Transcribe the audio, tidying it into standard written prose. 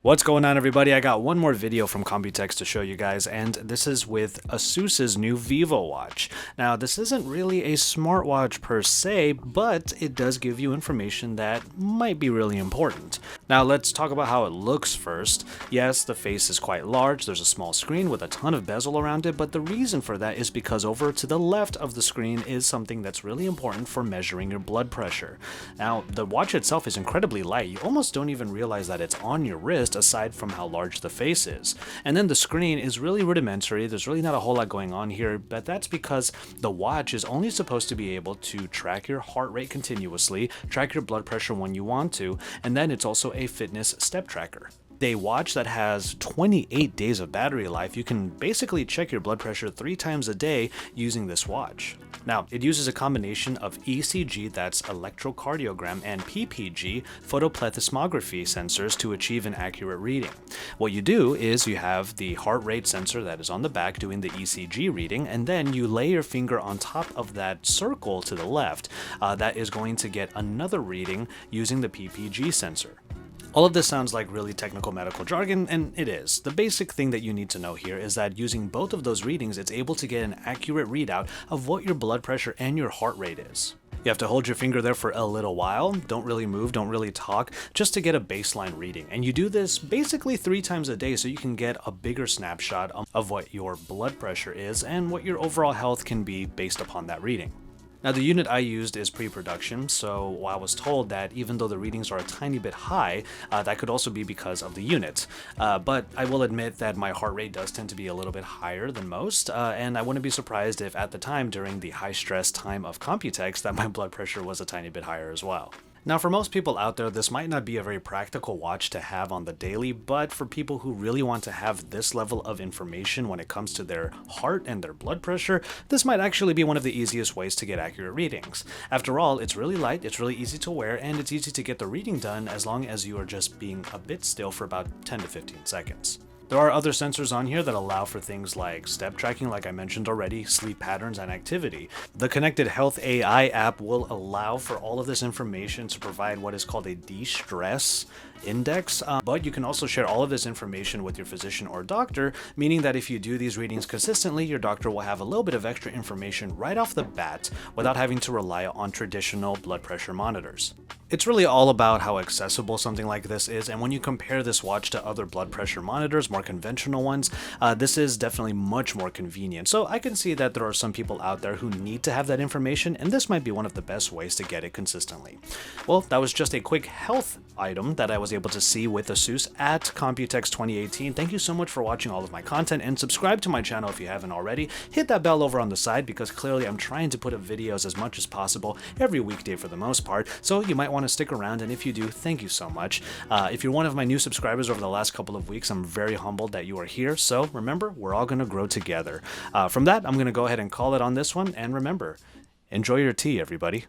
What's going on, everybody? I got one more video from Computex to show you guys, and this is with ASUS's new VivoWatch. Now, this isn't really a smartwatch per se, but it does give you information that might be really important. Now, let's talk about how it looks first. Yes, the face is quite large, there's a small screen with a ton of bezel around it, but the reason for that is because over to the left of the screen is something that's really important for measuring your blood pressure. Now, the watch itself is incredibly light. You almost don't even realize that it's on your wrist, aside from how large the face is. And then the screen is really rudimentary. There's really not a whole lot going on here, but that's because the watch is only supposed to be able to track your heart rate continuously, track your blood pressure when you want to, and then it's also a fitness step tracker. A watch that has 28 days of battery life. You can basically check your blood pressure 3 times a day using this watch. Now, it uses a combination of ECG, that's electrocardiogram, and Ppg, photoplethysmography sensors to achieve an accurate reading. What you do is you have the heart rate sensor that is on the back doing the ECG reading, and then you lay your finger on top of that circle to the left that is going to get another reading using the Ppg sensor. All of this sounds like really technical medical jargon, and it is. The basic thing that you need to know here is that using both of those readings, it's able to get an accurate readout of what your blood pressure and your heart rate is. You have to hold your finger there for a little while, don't really move, don't really talk, just to get a baseline reading. And you do this basically 3 times a day so you can get a bigger snapshot of what your blood pressure is and what your overall health can be based upon that reading. Now, the unit I used is pre-production, so I was told that even though the readings are a tiny bit high, that could also be because of the unit. But I will admit that my heart rate does tend to be a little bit higher than most, and I wouldn't be surprised if at the time, during the high-stress time of Computex, that my blood pressure was a tiny bit higher as well. Now, for most people out there, this might not be a very practical watch to have on the daily, but for people who really want to have this level of information when it comes to their heart and their blood pressure, this might actually be one of the easiest ways to get accurate readings. After all, it's really light, it's really easy to wear, and it's easy to get the reading done as long as you are just being a bit still for about 10 to 15 seconds. There are other sensors on here that allow for things like step tracking, like I mentioned already, sleep patterns, and activity. The Connected Health AI app will allow for all of this information to provide what is called a de-stress index, but you can also share all of this information with your physician or doctor, meaning that if you do these readings consistently, your doctor will have a little bit of extra information right off the bat without having to rely on traditional blood pressure monitors. It's really all about how accessible something like this is, and when you compare this watch to other blood pressure monitors, more conventional ones, this is definitely much more convenient. So I can see that there are some people out there who need to have that information, and this might be one of the best ways to get it consistently. Well, that was just a quick health item that I was able to see with ASUS at Computex 2018. Thank you so much for watching all of my content, and subscribe to my channel if you haven't already. Hit that bell over on the side because clearly I'm trying to put up videos as much as possible every weekday for the most part, so you might want to stick around, and if you do, thank you so much. If you're one of my new subscribers over the last couple of weeks, I'm very humbled that you are here, so remember, we're all going to grow together. From that, I'm going to go ahead and call it on this one, and remember, enjoy your tea, everybody.